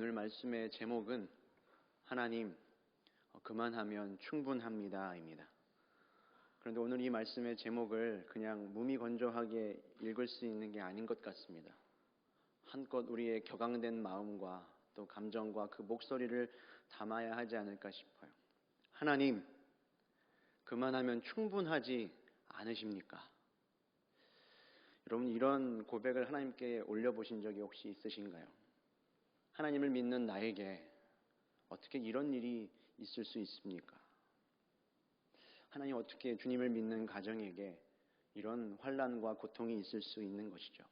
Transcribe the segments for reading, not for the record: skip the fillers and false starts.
오늘 말씀의 제목은 하나님, 그만하면 충분합니다입니다. 그런데 오늘 이 말씀의 제목을 그냥 무미건조하게 읽을 수 있는 게 아닌 것 같습니다. 한껏 우리의 격앙된 마음과 또 감정과 그 목소리를 담아야 하지 않을까 싶어요. 하나님, 그만하면 충분하지 않으십니까? 여러분, 이런 고백을 하나님께 올려보신 적이 혹시 있으신가요? 하나님을 믿는 나에게 어떻게 이런 일이 있을 수 있습니까? 하나님, 어떻게 주님을 믿는 가정에게 이런 환난과 고통이 있을 수 있는 것이죠?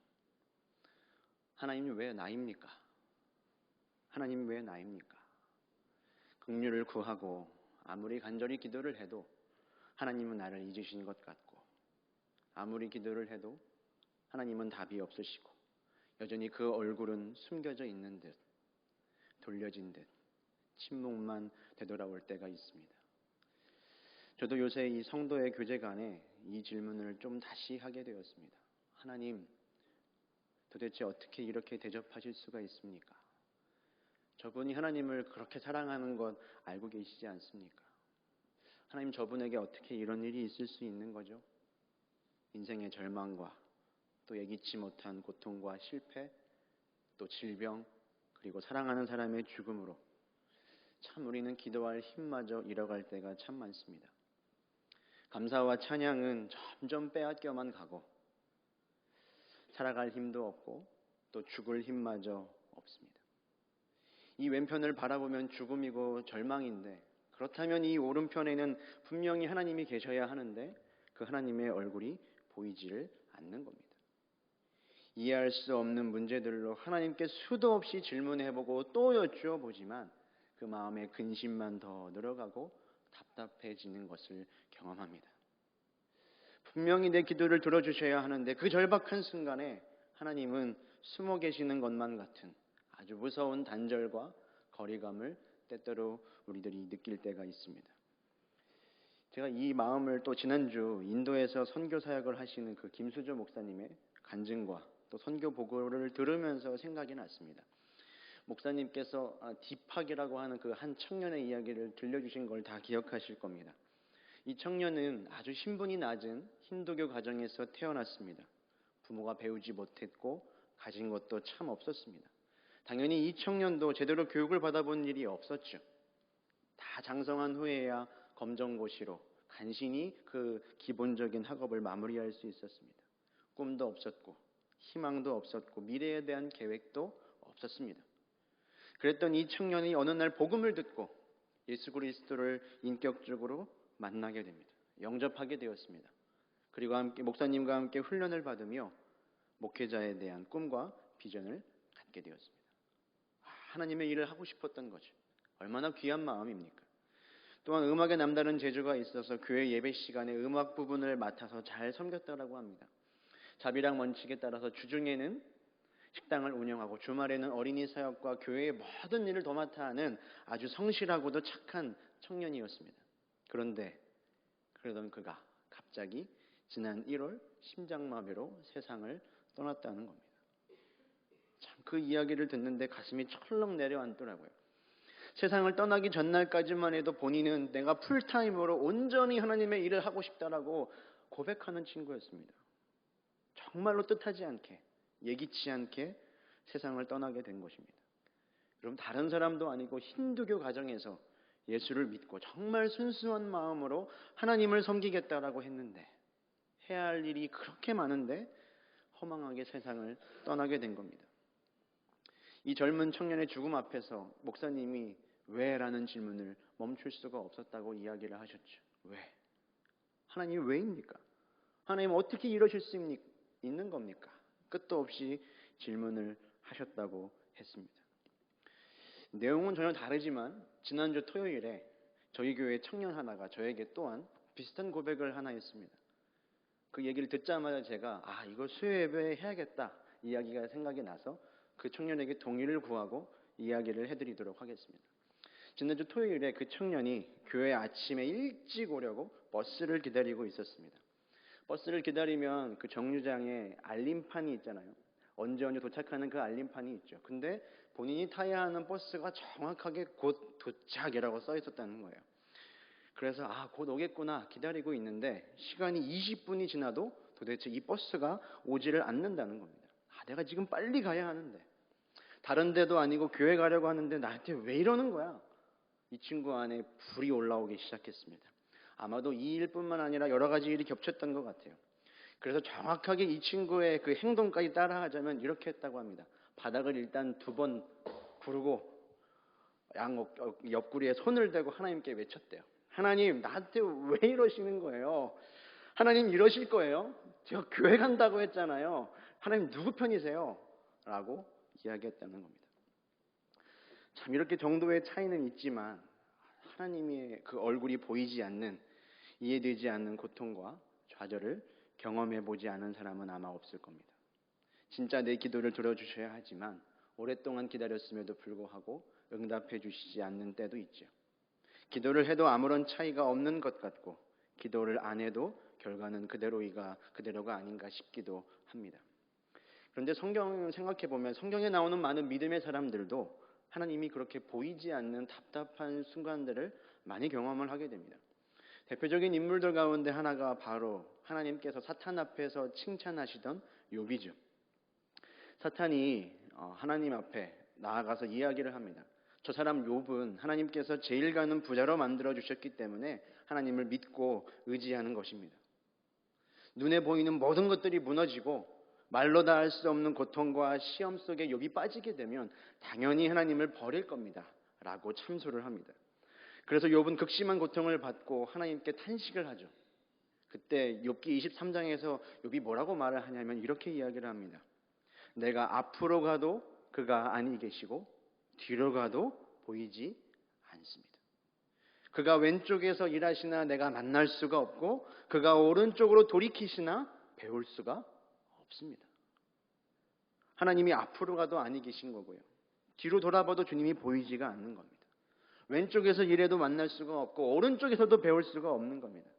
하나님, 왜 나입니까? 하나님, 왜 나입니까? 긍휼을 구하고 아무리 간절히 기도를 해도 하나님은 나를 잊으신 것 같고, 아무리 기도를 해도 하나님은 답이 없으시고 여전히 그 얼굴은 숨겨져 있는 듯, 돌려진 듯 침묵만 되돌아올 때가 있습니다. 저도 요새 이 성도의 교제간에 이 질문을 좀 다시 하게 되었습니다. 하나님, 도대체 어떻게 이렇게 대접하실 수가 있습니까? 저분이 하나님을 그렇게 사랑하는 것 알고 계시지 않습니까? 하나님, 저분에게 어떻게 이런 일이 있을 수 있는 거죠? 인생의 절망과 또 예기치 못한 고통과 실패, 또 질병, 그리고 사랑하는 사람의 죽음으로 참 우리는 기도할 힘마저 잃어갈 때가 참 많습니다. 감사와 찬양은 점점 빼앗겨만 가고 살아갈 힘도 없고 또 죽을 힘마저 없습니다. 이 왼편을 바라보면 죽음이고 절망인데, 그렇다면 이 오른편에는 분명히 하나님이 계셔야 하는데 그 하나님의 얼굴이 보이지를 않는 겁니다. 이해할 수 없는 문제들로 하나님께 수도 없이 질문해보고 또 여쭈어보지만 그 마음의 근심만 더 늘어가고 답답해지는 것을 경험합니다. 분명히 내 기도를 들어주셔야 하는데 그 절박한 순간에 하나님은 숨어 계시는 것만 같은 아주 무서운 단절과 거리감을 때때로 우리들이 느낄 때가 있습니다. 제가 이 마음을 또 지난주 인도에서 선교 사역을 하시는 그 김수조 목사님의 간증과 또 선교 보고를 들으면서 생각이 났습니다. 목사님께서 딥학이라고 하는 그 한 청년의 이야기를 들려주신 걸 다 기억하실 겁니다. 이 청년은 아주 신분이 낮은 힌두교 가정에서 태어났습니다. 부모가 배우지 못했고 가진 것도 참 없었습니다. 당연히 이 청년도 제대로 교육을 받아본 일이 없었죠. 다 장성한 후에야 검정고시로 간신히 그 기본적인 학업을 마무리할 수 있었습니다. 꿈도 없었고 희망도 없었고 미래에 대한 계획도 없었습니다. 그랬던 이 청년이 어느 날 복음을 듣고 예수 그리스도를 인격적으로 만나게 됩니다. 영접하게 되었습니다. 그리고 함께 목사님과 함께 훈련을 받으며 목회자에 대한 꿈과 비전을 갖게 되었습니다. 하나님의 일을 하고 싶었던 거죠. 얼마나 귀한 마음입니까? 또한 음악에 남다른 재주가 있어서 교회 예배 시간에 음악 부분을 맡아서 잘 섬겼다고 합니다. 자비랑 원칙에 따라서 주중에는 식당을 운영하고 주말에는 어린이 사역과 교회의 모든 일을 도맡아 하는 아주 성실하고도 착한 청년이었습니다. 그러던 그가 갑자기 지난 1월 심장마비로 세상을 떠났다는 겁니다. 참 그 이야기를 듣는데 가슴이 철렁 내려앉더라고요. 세상을 떠나기 전날까지만 해도 본인은 내가 풀타임으로 온전히 하나님의 일을 하고 싶다라고 고백하는 친구였습니다. 정말로 뜻하지 않게, 예기치 않게 세상을 떠나게 된 것입니다. 여러분, 다른 사람도 아니고 힌두교 가정에서 예수를 믿고 정말 순수한 마음으로 하나님을 섬기겠다라고 했는데, 해야 할 일이 그렇게 많은데 허망하게 세상을 떠나게 된 겁니다. 이 젊은 청년의 죽음 앞에서 목사님이 왜? 라는 질문을 멈출 수가 없었다고 이야기를 하셨죠. 왜? 하나님이 왜입니까? 하나님 어떻게 이러실 수 있는 겁니까? 끝도 없이 질문을 하셨다고 했습니다. 내용은 전혀 다르지만 지난주 토요일에 저희 교회 청년 하나가 저에게 또한 비슷한 고백을 하나 했습니다. 그 얘기를 듣자마자 제가 이거 수요 예배 해야겠다 이야기가 생각이 나서 그 청년에게 동의를 구하고 이야기를 해드리도록 하겠습니다. 지난주 토요일에 그 청년이 교회 아침에 일찍 오려고 버스를 기다리고 있었습니다. 버스를 기다리면 그 정류장에 알림판이 있잖아요. 언제 도착하는 그 알림판이 있죠. 근데 본인이 타야 하는 버스가 정확하게 곧 도착이라고 써 있었다는 거예요. 그래서 곧 오겠구나 기다리고 있는데 시간이 20분이 지나도 도대체 이 버스가 오지를 않는다는 겁니다. 내가 지금 빨리 가야 하는데, 다른 데도 아니고 교회 가려고 하는데 나한테 왜 이러는 거야? 이 친구 안에 불이 올라오기 시작했습니다. 아마도 이 일뿐만 아니라 여러 가지 일이 겹쳤던 것 같아요. 그래서 정확하게 이 친구의 그 행동까지 따라하자면 이렇게 했다고 합니다. 바닥을 일단 2번 구르고 옆구리에 손을 대고 하나님께 외쳤대요. 하나님, 나한테 왜 이러시는 거예요? 하나님 이러실 거예요? 제가 교회 간다고 했잖아요. 하나님 누구 편이세요? 라고 이야기했다는 겁니다. 참 이렇게 정도의 차이는 있지만 하나님의 그 얼굴이 보이지 않는, 이해되지 않는 고통과 좌절을 경험해 보지 않은 사람은 아마 없을 겁니다. 진짜 내 기도를 들어주셔야 하지만 오랫동안 기다렸음에도 불구하고 응답해 주시지 않는 때도 있죠. 기도를 해도 아무런 차이가 없는 것 같고 기도를 안 해도 결과는 그대로가 아닌가 싶기도 합니다. 그런데 성경을 생각해 보면 성경에 나오는 많은 믿음의 사람들도 하나님이 그렇게 보이지 않는 답답한 순간들을 많이 경험을 하게 됩니다. 대표적인 인물들 가운데 하나가 바로 하나님께서 사탄 앞에서 칭찬하시던 욥이죠. 사탄이 하나님 앞에 나아가서 이야기를 합니다. 저 사람 욥은 하나님께서 제일 가는 부자로 만들어 주셨기 때문에 하나님을 믿고 의지하는 것입니다. 눈에 보이는 모든 것들이 무너지고 말로 다 할 수 없는 고통과 시험 속에 욥이 빠지게 되면 당연히 하나님을 버릴 겁니다 라고 참소를 합니다. 그래서 욥은 극심한 고통을 받고 하나님께 탄식을 하죠. 그때 욥기 23장에서 욥이 뭐라고 말을 하냐면 이렇게 이야기를 합니다. 내가 앞으로 가도 그가 아니 계시고 뒤로 가도 보이지 않습니다. 그가 왼쪽에서 일하시나 내가 만날 수가 없고 그가 오른쪽으로 돌이키시나 배울 수가 없습니다. 하나님이 앞으로 가도 아니 계신 거고요. 뒤로 돌아봐도 주님이 보이지가 않는 겁니다. 왼쪽에서 일해도 만날 수가 없고 오른쪽에서도 배울 수가 없는 겁니다.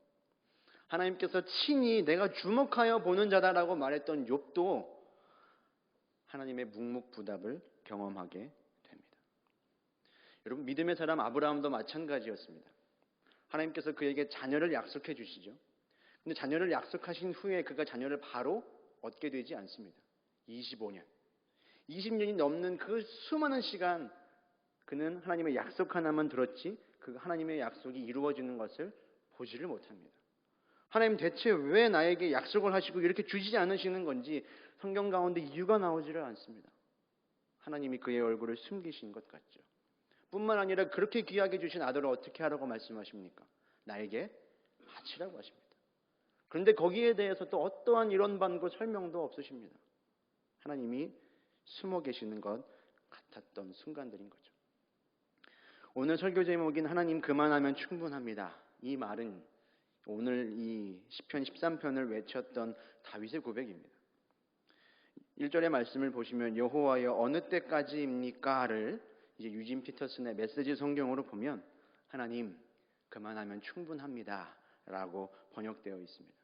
하나님께서 친히 내가 주목하여 보는 자다라고 말했던 욥도 하나님의 묵묵부답을 경험하게 됩니다. 여러분, 믿음의 사람 아브라함도 마찬가지였습니다. 하나님께서 그에게 자녀를 약속해 주시죠. 근데 자녀를 약속하신 후에 그가 자녀를 바로 얻게 되지 않습니다. 25년, 20년이 넘는 그 수많은 시간 그는 하나님의 약속 하나만 들었지 그 하나님의 약속이 이루어지는 것을 보지를 못합니다. 하나님 대체 왜 나에게 약속을 하시고 이렇게 주시지 않으시는 건지 성경 가운데 이유가 나오지를 않습니다. 하나님이 그의 얼굴을 숨기신 것 같죠. 뿐만 아니라 그렇게 귀하게 주신 아들을 어떻게 하라고 말씀하십니까? 나에게 바치라고 하십니다. 그런데 거기에 대해서 또 어떠한 이론 반고 설명도 없으십니다. 하나님이 숨어 계시는 것 같았던 순간들인 거죠. 오늘 설교 제목인 하나님 그만하면 충분합니다. 이 말은 오늘 이 시편 13편을 외쳤던 다윗의 고백입니다. 1절의 말씀을 보시면 여호와여 어느 때까지입니까를 이제 유진 피터슨의 메시지 성경으로 보면 하나님 그만하면 충분합니다 라고 번역되어 있습니다.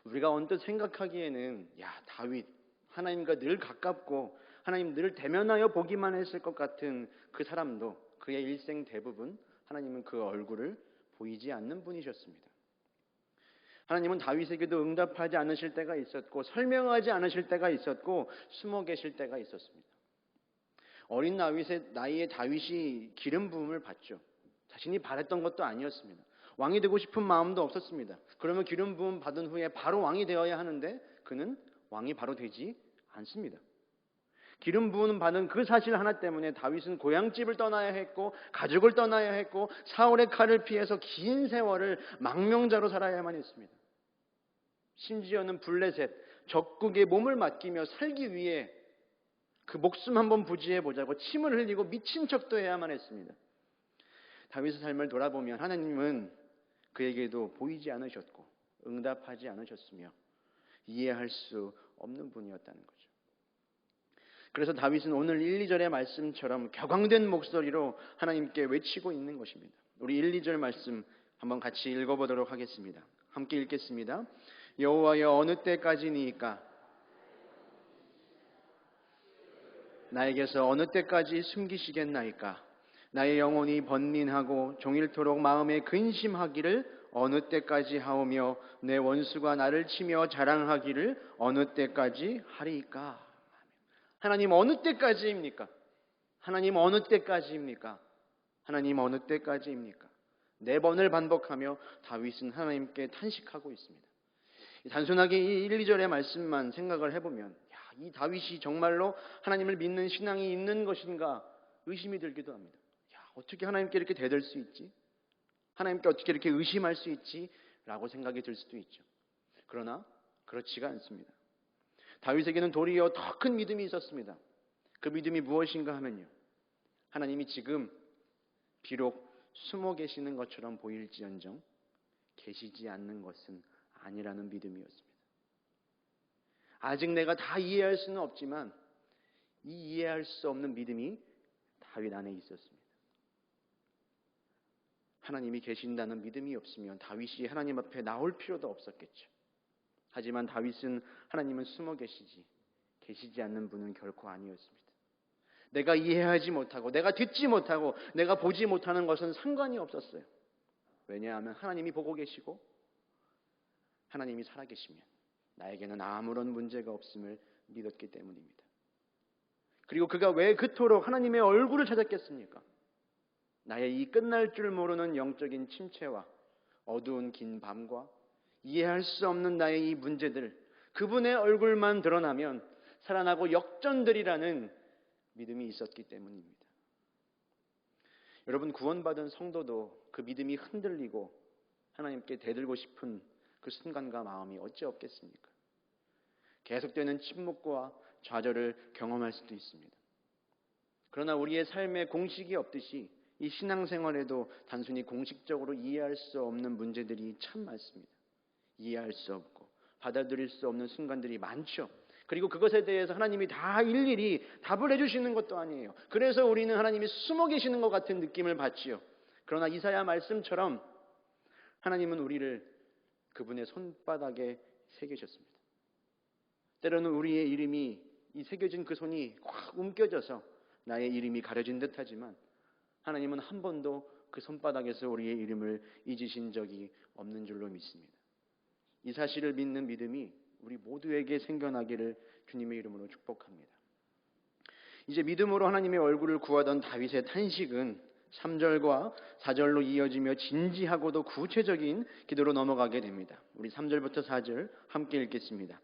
우리가 언뜻 생각하기에는 다윗 하나님과 늘 가깝고 하나님 늘 대면하여 보기만 했을 것 같은 그 사람도 그의 일생 대부분 하나님은 그 얼굴을 보이지 않는 분이셨습니다. 하나님은 다윗에게도 응답하지 않으실 때가 있었고 설명하지 않으실 때가 있었고 숨어 계실 때가 있었습니다. 어린 나이에 다윗이 기름 부음을 받죠. 자신이 바랬던 것도 아니었습니다. 왕이 되고 싶은 마음도 없었습니다. 그러면 기름 부음 받은 후에 바로 왕이 되어야 하는데 그는 왕이 바로 되지 않습니다. 기름 부음 받은 그 사실 하나 때문에 다윗은 고향집을 떠나야 했고 가족을 떠나야 했고 사울의 칼을 피해서 긴 세월을 망명자로 살아야만 했습니다. 심지어는 블레셋 적국의 몸을 맡기며 살기 위해 그 목숨 한번 부지해 보자고 침을 흘리고 미친 척도 해야만 했습니다. 다윗의 삶을 돌아보면 하나님은 그에게도 보이지 않으셨고 응답하지 않으셨으며 이해할 수 없는 분이었다는 거죠. 그래서 다윗은 오늘 1, 2절의 말씀처럼 격앙된 목소리로 하나님께 외치고 있는 것입니다. 우리 1, 2절 말씀 한번 같이 읽어보도록 하겠습니다. 함께 읽겠습니다. 여호와여 어느 때까지니까 나에게서 어느 때까지 숨기시겠나이까? 나의 영혼이 번민하고 종일토록 마음에 근심하기를 어느 때까지 하오며 내 원수가 나를 치며 자랑하기를 어느 때까지 하리이까? 하나님 어느 때까지입니까? 하나님 어느 때까지입니까? 하나님 어느 때까지입니까? 4번을 반복하며 다윗은 하나님께 탄식하고 있습니다. 단순하게 이 1, 2절의 말씀만 생각을 해보면 이 다윗이 정말로 하나님을 믿는 신앙이 있는 것인가 의심이 들기도 합니다. 어떻게 하나님께 이렇게 대들 수 있지? 하나님께 어떻게 이렇게 의심할 수 있지? 라고 생각이 들 수도 있죠. 그러나 그렇지가 않습니다. 다윗에게는 도리어 더 큰 믿음이 있었습니다. 그 믿음이 무엇인가 하면요, 하나님이 지금 비록 숨어 계시는 것처럼 보일지언정 계시지 않는 것은 아니라는 믿음이었습니다. 아직 내가 다 이해할 수는 없지만 이 이해할 수 없는 믿음이 다윗 안에 있었습니다. 하나님이 계신다는 믿음이 없으면 다윗이 하나님 앞에 나올 필요도 없었겠죠. 하지만 다윗은 하나님은 숨어 계시지 않는 분은 결코 아니었습니다. 내가 이해하지 못하고 내가 듣지 못하고 내가 보지 못하는 것은 상관이 없었어요. 왜냐하면 하나님이 보고 계시고 하나님이 살아계시면 나에게는 아무런 문제가 없음을 믿었기 때문입니다. 그리고 그가 왜 그토록 하나님의 얼굴을 찾았겠습니까? 나의 이 끝날 줄 모르는 영적인 침체와 어두운 긴 밤과 이해할 수 없는 나의 이 문제들, 그분의 얼굴만 드러나면 살아나고 역전되리라는 믿음이 있었기 때문입니다. 여러분, 구원받은 성도도 그 믿음이 흔들리고 하나님께 대들고 싶은 그 순간과 마음이 어찌 없겠습니까? 계속되는 침묵과 좌절을 경험할 수도 있습니다. 그러나 우리의 삶에 공식이 없듯이 이 신앙생활에도 단순히 공식적으로 이해할 수 없는 문제들이 참 많습니다. 이해할 수 없고 받아들일 수 없는 순간들이 많죠. 그리고 그것에 대해서 하나님이 다 일일이 답을 해주시는 것도 아니에요. 그래서 우리는 하나님이 숨어 계시는 것 같은 느낌을 받지요. 그러나 이사야 말씀처럼 하나님은 우리를 그분의 손바닥에 새기셨습니다. 때로는 우리의 이름이 이 새겨진 그 손이 확 움켜져서 나의 이름이 가려진 듯하지만 하나님은 한 번도 그 손바닥에서 우리의 이름을 잊으신 적이 없는 줄로 믿습니다. 이 사실을 믿는 믿음이 우리 모두에게 생겨나기를 주님의 이름으로 축복합니다. 이제 믿음으로 하나님의 얼굴을 구하던 다윗의 탄식은 3절과 4절로 이어지며 진지하고도 구체적인 기도로 넘어가게 됩니다. 우리 3절부터 4절 함께 읽겠습니다.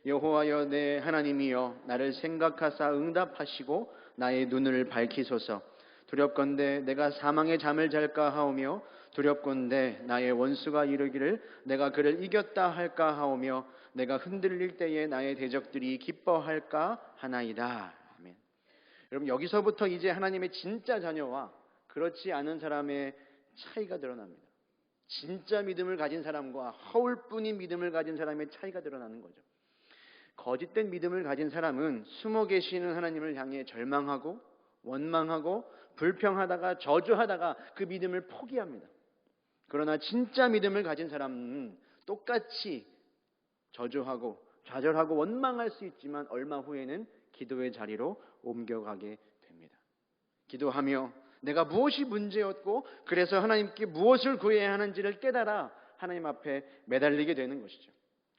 여호와여 내 하나님이여 나를 생각하사 응답하시고 나의 눈을 밝히소서. 두렵건대 내가 사망의 잠을 잘까 하오며 두렵건대 나의 원수가 이르기를 내가 그를 이겼다 할까 하오며 내가 흔들릴 때에 나의 대적들이 기뻐할까 하나이다. 아멘. 여러분, 여기서부터 이제 하나님의 진짜 자녀와 그렇지 않은 사람의 차이가 드러납니다. 진짜 믿음을 가진 사람과 허울뿐인 믿음을 가진 사람의 차이가 드러나는 거죠. 거짓된 믿음을 가진 사람은 숨어 계시는 하나님을 향해 절망하고 원망하고 불평하다가 저주하다가 그 믿음을 포기합니다. 그러나 진짜 믿음을 가진 사람은 똑같이 저주하고 좌절하고 원망할 수 있지만 얼마 후에는 기도의 자리로 옮겨가게 됩니다. 기도하며 내가 무엇이 문제였고 그래서 하나님께 무엇을 구해야 하는지를 깨달아 하나님 앞에 매달리게 되는 것이죠.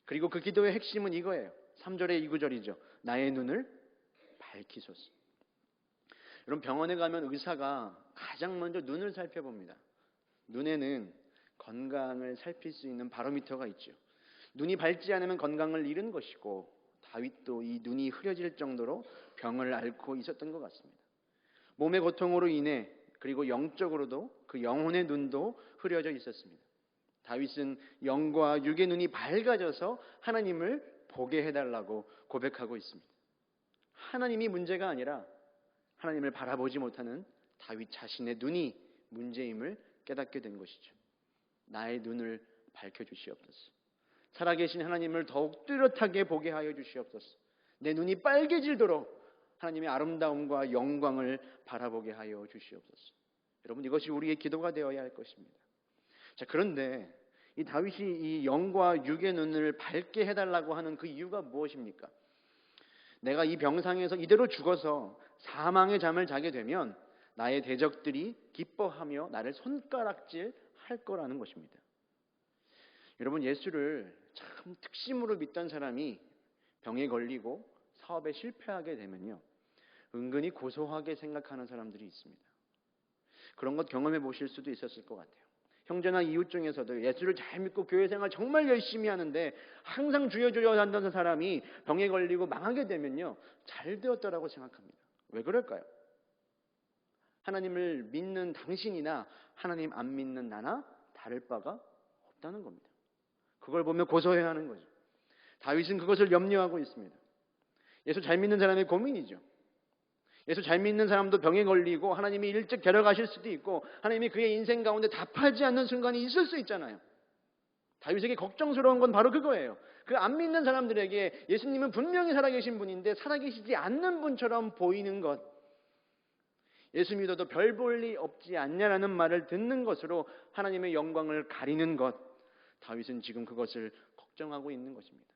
그리고 그 기도의 핵심은 이거예요. 3절의 이 구절이죠. 나의 눈을 밝히소서. 여러분, 병원에 가면 의사가 가장 먼저 눈을 살펴봅니다. 눈에는 건강을 살필 수 있는 바로미터가 있죠. 눈이 밝지 않으면 건강을 잃은 것이고 다윗도 이 눈이 흐려질 정도로 병을 앓고 있었던 것 같습니다. 몸의 고통으로 인해 그리고 영적으로도 그 영혼의 눈도 흐려져 있었습니다. 다윗은 영과 육의 눈이 밝아져서 하나님을 보게 해달라고 고백하고 있습니다. 하나님이 문제가 아니라 하나님을 바라보지 못하는 다윗 자신의 눈이 문제임을 깨닫게 된 것이죠. 나의 눈을 밝혀주시옵소서. 살아계신 하나님을 더욱 뚜렷하게 보게 하여 주시옵소서. 내 눈이 빨개지도록 하나님의 아름다움과 영광을 바라보게 하여 주시옵소서. 여러분, 이것이 우리의 기도가 되어야 할 것입니다. 자, 그런데 이 다윗이 이 영과 육의 눈을 밝게 해달라고 하는 그 이유가 무엇입니까? 내가 이 병상에서 이대로 죽어서 사망의 잠을 자게 되면 나의 대적들이 기뻐하며 나를 손가락질 할 거라는 것입니다. 여러분, 예수를 참 특심으로 믿던 사람이 병에 걸리고 사업에 실패하게 되면요, 은근히 고소하게 생각하는 사람들이 있습니다. 그런 것 경험해 보실 수도 있었을 것 같아요. 형제나 이웃 중에서도 예수를 잘 믿고 교회 생활 정말 열심히 하는데 항상 주여 주여 한다는 사람이 병에 걸리고 망하게 되면요, 잘 되었다라고 생각합니다. 왜 그럴까요? 하나님을 믿는 당신이나 하나님 안 믿는 나나 다를 바가 없다는 겁니다. 그걸 보며 고소해야 하는 거죠. 다윗은 그것을 염려하고 있습니다. 예수 잘 믿는 사람의 고민이죠. 예수 잘 믿는 사람도 병에 걸리고 하나님이 일찍 데려가실 수도 있고 하나님이 그의 인생 가운데 답하지 않는 순간이 있을 수 있잖아요. 다윗에게 걱정스러운 건 바로 그거예요. 그 안 믿는 사람들에게 예수님은 분명히 살아계신 분인데 살아계시지 않는 분처럼 보이는 것, 예수 믿어도 별 볼 일 없지 않냐라는 말을 듣는 것으로 하나님의 영광을 가리는 것, 다윗은 지금 그것을 걱정하고 있는 것입니다.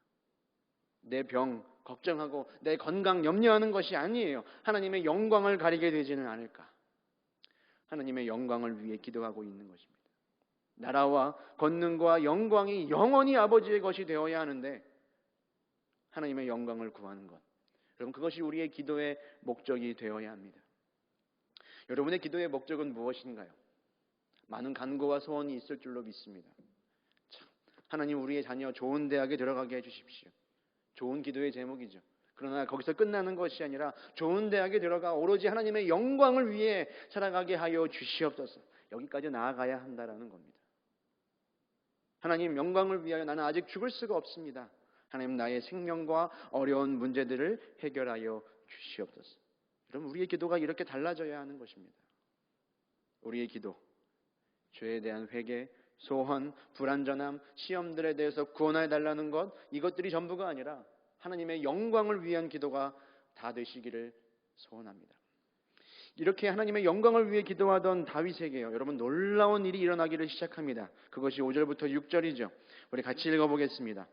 내 병 걱정하고 내 건강 염려하는 것이 아니에요. 하나님의 영광을 가리게 되지는 않을까. 하나님의 영광을 위해 기도하고 있는 것입니다. 나라와 권능과 영광이 영원히 아버지의 것이 되어야 하는데 하나님의 영광을 구하는 것, 여러분, 그것이 우리의 기도의 목적이 되어야 합니다. 여러분의 기도의 목적은 무엇인가요? 많은 간구와 소원이 있을 줄로 믿습니다. 참, 하나님, 우리의 자녀 좋은 대학에 들어가게 해주십시오. 좋은 기도의 제목이죠. 그러나 거기서 끝나는 것이 아니라 좋은 대학에 들어가 오로지 하나님의 영광을 위해 살아가게 하여 주시옵소서. 여기까지 나아가야 한다라는 겁니다. 하나님, 영광을 위하여 나는 아직 죽을 수가 없습니다. 하나님, 나의 생명과 어려운 문제들을 해결하여 주시옵소서. 여러분, 우리의 기도가 이렇게 달라져야 하는 것입니다. 우리의 기도, 죄에 대한 회개, 소원, 불완전함, 시험들에 대해서 구원해 달라는 것, 이것들이 전부가 아니라 하나님의 영광을 위한 기도가 다 되시기를 소원합니다. 이렇게 하나님의 영광을 위해 기도하던 다윗에게요, 여러분, 놀라운 일이 일어나기를 시작합니다. 그것이 5절부터 6절이죠. 우리 같이 읽어보겠습니다.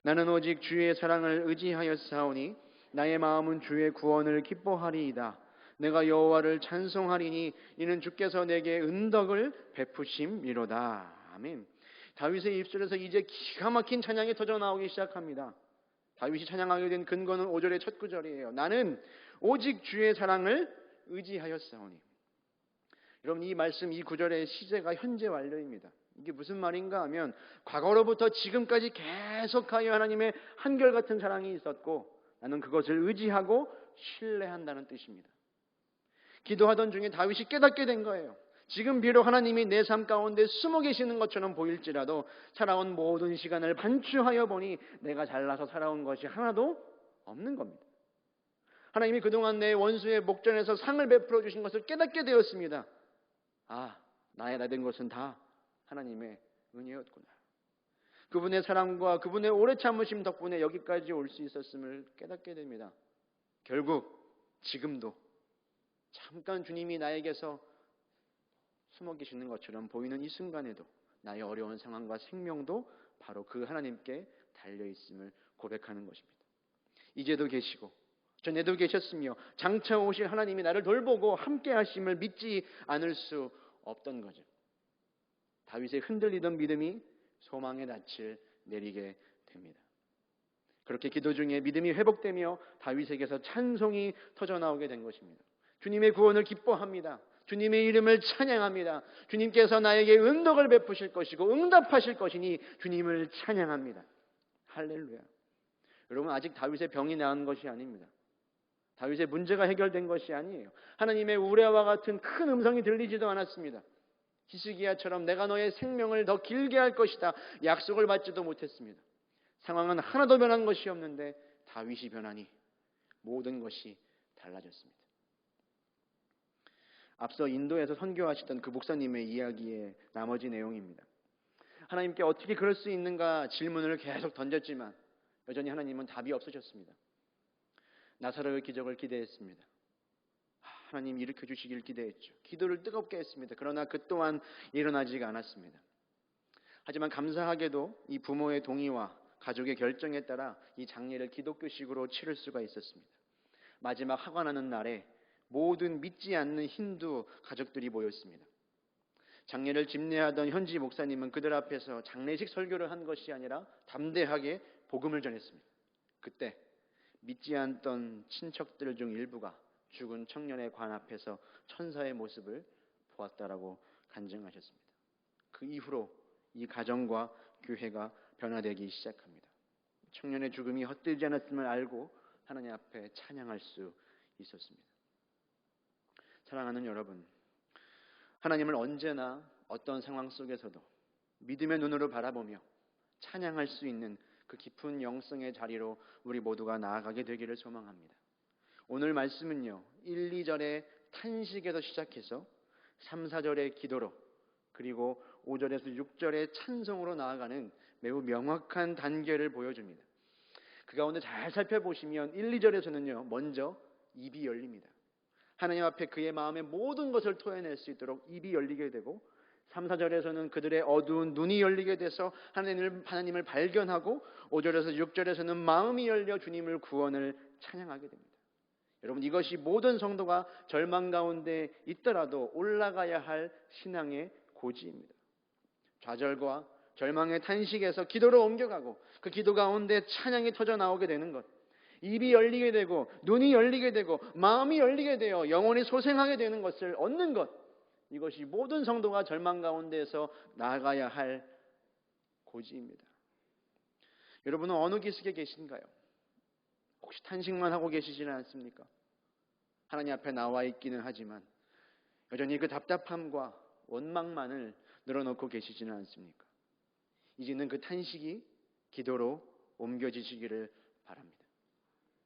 나는 오직 주의 사랑을 의지하였사오니 나의 마음은 주의 구원을 기뻐하리이다. 내가 여호와를 찬송하리니 이는 주께서 내게 은덕을 베푸심이로다. 아멘. 다윗의 입술에서 이제 기가 막힌 찬양이 터져 나오기 시작합니다. 다윗이 찬양하게 된 근거는 5절의 첫 구절이에요. 나는 오직 주의 사랑을 의지하였사오니. 여러분, 이 말씀, 이 구절의 시제가 현재 완료입니다. 이게 무슨 말인가 하면 과거로부터 지금까지 계속하여 하나님의 한결같은 사랑이 있었고 나는 그것을 의지하고 신뢰한다는 뜻입니다. 기도하던 중에 다윗이 깨닫게 된 거예요. 지금 비록 하나님이 내 삶 가운데 숨어 계시는 것처럼 보일지라도 살아온 모든 시간을 반추하여 보니 내가 잘나서 살아온 것이 하나도 없는 겁니다. 하나님이 그동안 내 원수의 목전에서 상을 베풀어 주신 것을 깨닫게 되었습니다. 아, 나의 나 된 것은 다 하나님의 은혜였구나. 그분의 사랑과 그분의 오래 참으심 덕분에 여기까지 올 수 있었음을 깨닫게 됩니다. 결국 지금도 잠깐 주님이 나에게서 숨어 계시는 것처럼 보이는 이 순간에도 나의 어려운 상황과 생명도 바로 그 하나님께 달려있음을 고백하는 것입니다. 이제도 계시고 전에도 계셨으며 장차 오실 하나님이 나를 돌보고 함께 하심을 믿지 않을 수 없던 거죠. 다윗의 흔들리던 믿음이 소망의 낯을 내리게 됩니다. 그렇게 기도 중에 믿음이 회복되며 다윗에게서 찬송이 터져나오게 된 것입니다. 주님의 구원을 기뻐합니다. 주님의 이름을 찬양합니다. 주님께서 나에게 은덕을 베푸실 것이고 응답하실 것이니 주님을 찬양합니다. 할렐루야. 여러분, 아직 다윗의 병이 나은 것이 아닙니다. 다윗의 문제가 해결된 것이 아니에요. 하나님의 우레와 같은 큰 음성이 들리지도 않았습니다. 히스기야처럼 내가 너의 생명을 더 길게 할 것이다 약속을 받지도 못했습니다. 상황은 하나도 변한 것이 없는데 다윗이 변하니 모든 것이 달라졌습니다. 앞서 인도에서 선교하시던 그 목사님의 이야기의 나머지 내용입니다. 하나님께 어떻게 그럴 수 있는가 질문을 계속 던졌지만 여전히 하나님은 답이 없으셨습니다. 나사로의 기적을 기대했습니다. 하나님 일으켜 주시길 기대했죠. 기도를 뜨겁게 했습니다. 그러나 그 또한 일어나지가 않았습니다. 하지만 감사하게도 이 부모의 동의와 가족의 결정에 따라 이 장례를 기독교식으로 치를 수가 있었습니다. 마지막 하관하는 날에 모든 믿지 않는 힌두 가족들이 모였습니다. 장례를 집례하던 현지 목사님은 그들 앞에서 장례식 설교를 한 것이 아니라 담대하게 복음을 전했습니다. 그때 믿지 않던 친척들 중 일부가 죽은 청년의 관 앞에서 천사의 모습을 보았다라고 간증하셨습니다. 그 이후로 이 가정과 교회가 변화되기 시작합니다. 청년의 죽음이 헛되지 않았음을 알고 하나님 앞에 찬양할 수 있었습니다. 사랑하는 여러분, 하나님을 언제나 어떤 상황 속에서도 믿음의 눈으로 바라보며 찬양할 수 있는 그 깊은 영성의 자리로 우리 모두가 나아가게 되기를 소망합니다. 오늘 말씀은요, 1, 2절의 탄식에서 시작해서 3, 4절의 기도로, 그리고 5절에서 6절의 찬송으로 나아가는 매우 명확한 단계를 보여줍니다. 그 가운데 잘 살펴보시면 1, 2절에서는요, 먼저 입이 열립니다. 하나님 앞에 그의 마음의 모든 것을 토해낼 수 있도록 입이 열리게 되고, 3, 4절에서는 그들의 어두운 눈이 열리게 돼서 하나님을 발견하고, 5절에서 6절에서는 마음이 열려 주님을 구원을 찬양하게 됩니다. 여러분, 이것이 모든 성도가 절망 가운데 있더라도 올라가야 할 신앙의 고지입니다. 좌절과 절망의 탄식에서 기도로 옮겨가고, 그 기도 가운데 찬양이 터져 나오게 되는 것, 입이 열리게 되고 눈이 열리게 되고 마음이 열리게 되어 영혼이 소생하게 되는 것을 얻는 것, 이것이 모든 성도가 절망 가운데에서 나아가야 할 고지입니다. 여러분은 어느 기슭에 계신가요? 혹시 탄식만 하고 계시지는 않습니까? 하나님 앞에 나와 있기는 하지만 여전히 그 답답함과 원망만을 늘어놓고 계시지는 않습니까? 이제는 그 탄식이 기도로 옮겨지시기를 바랍니다.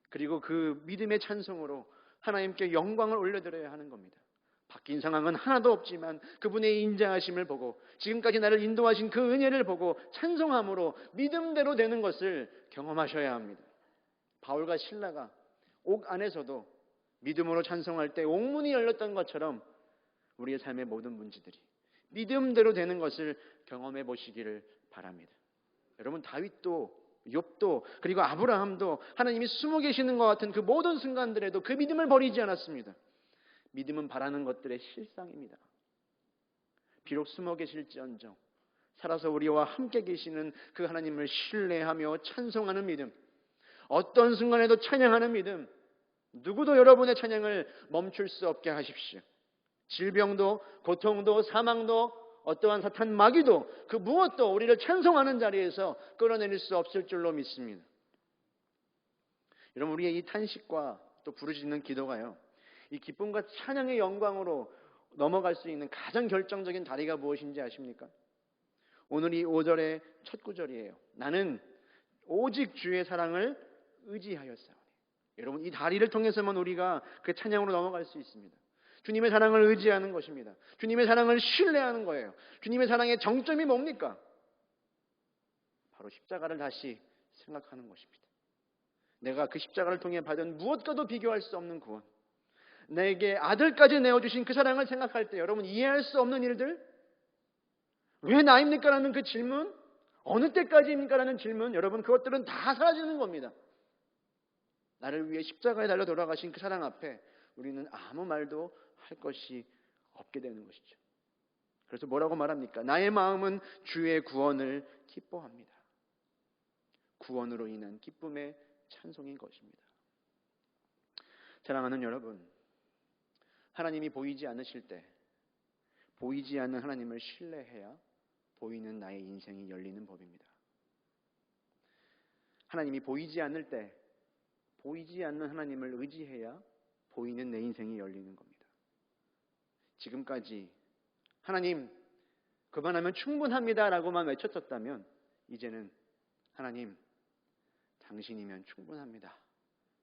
그리고 그 믿음의 찬송으로 하나님께 영광을 올려드려야 하는 겁니다. 바뀐 상황은 하나도 없지만 그분의 인자하심을 보고 지금까지 나를 인도하신 그 은혜를 보고 찬송함으로 믿음대로 되는 것을 경험하셔야 합니다. 바울과 실라가 옥 안에서도 믿음으로 찬송할 때 옥문이 열렸던 것처럼 우리의 삶의 모든 문제들이 믿음대로 되는 것을 경험해 보시기를 바랍니다. 여러분, 다윗도 욥도 그리고 아브라함도 하나님이 숨어 계시는 것 같은 그 모든 순간들에도 그 믿음을 버리지 않았습니다. 믿음은 바라는 것들의 실상입니다. 비록 숨어 계실지언정 살아서 우리와 함께 계시는 그 하나님을 신뢰하며 찬송하는 믿음, 어떤 순간에도 찬양하는 믿음, 누구도 여러분의 찬양을 멈출 수 없게 하십시오. 질병도 고통도 사망도 어떠한 사탄 마귀도 그 무엇도 우리를 찬송하는 자리에서 끌어내릴 수 없을 줄로 믿습니다. 여러분, 우리의 이 탄식과 또 부르짖는 기도가요, 이 기쁨과 찬양의 영광으로 넘어갈 수 있는 가장 결정적인 다리가 무엇인지 아십니까? 오늘이 5절의 첫 구절이에요. 나는 오직 주의 사랑을 의지하였사오니. 여러분, 이 다리를 통해서만 우리가 그 찬양으로 넘어갈 수 있습니다. 주님의 사랑을 의지하는 것입니다. 주님의 사랑을 신뢰하는 거예요. 주님의 사랑의 정점이 뭡니까? 바로 십자가를 다시 생각하는 것입니다. 내가 그 십자가를 통해 받은 무엇과도 비교할 수 없는 구원, 내게 아들까지 내어주신 그 사랑을 생각할 때 여러분, 이해할 수 없는 일들, 왜 나입니까? 라는 그 질문, 어느 때까지입니까? 라는 질문, 여러분, 그것들은 다 사라지는 겁니다. 나를 위해 십자가에 달려 돌아가신 그 사랑 앞에 우리는 아무 말도 할 것이 없게 되는 것이죠. 그래서 뭐라고 말합니까? 나의 마음은 주의 구원을 기뻐합니다. 구원으로 인한 기쁨의 찬송인 것입니다. 사랑하는 여러분, 하나님이 보이지 않으실 때 보이지 않는 하나님을 신뢰해야 보이는 나의 인생이 열리는 법입니다. 하나님이 보이지 않을 때 보이지 않는 하나님을 의지해야 보이는 내 인생이 열리는 겁니다. 지금까지 하나님 그만하면 충분합니다 라고만 외쳤었다면 이제는 하나님 당신이면 충분합니다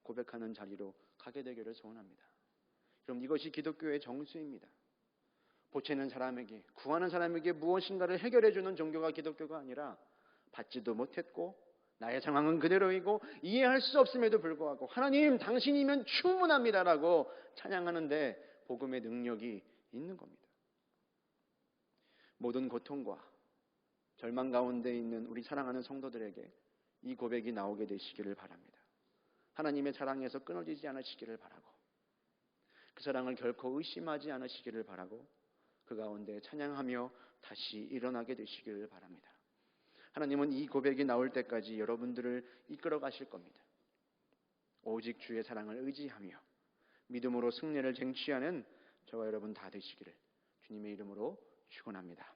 고백하는 자리로 가게 되기를 소원합니다. 그럼 이것이 기독교의 정수입니다. 보채는 사람에게, 구하는 사람에게 무엇인가를 해결해주는 종교가 기독교가 아니라 받지도 못했고 나의 상황은 그대로이고 이해할 수 없음에도 불구하고 하나님 당신이면 충분합니다라고 찬양하는데 복음의 능력이 있는 겁니다. 모든 고통과 절망 가운데 있는 우리 사랑하는 성도들에게 이 고백이 나오게 되시기를 바랍니다. 하나님의 사랑에서 끊어지지 않으시기를 바라고, 그 사랑을 결코 의심하지 않으시기를 바라고 그 가운데 찬양하며 다시 일어나게 되시기를 바랍니다. 하나님은 이 고백이 나올 때까지 여러분들을 이끌어 가실 겁니다. 오직 주의 사랑을 의지하며 믿음으로 승리를 쟁취하는 저와 여러분 다 되시기를 주님의 이름으로 축원합니다.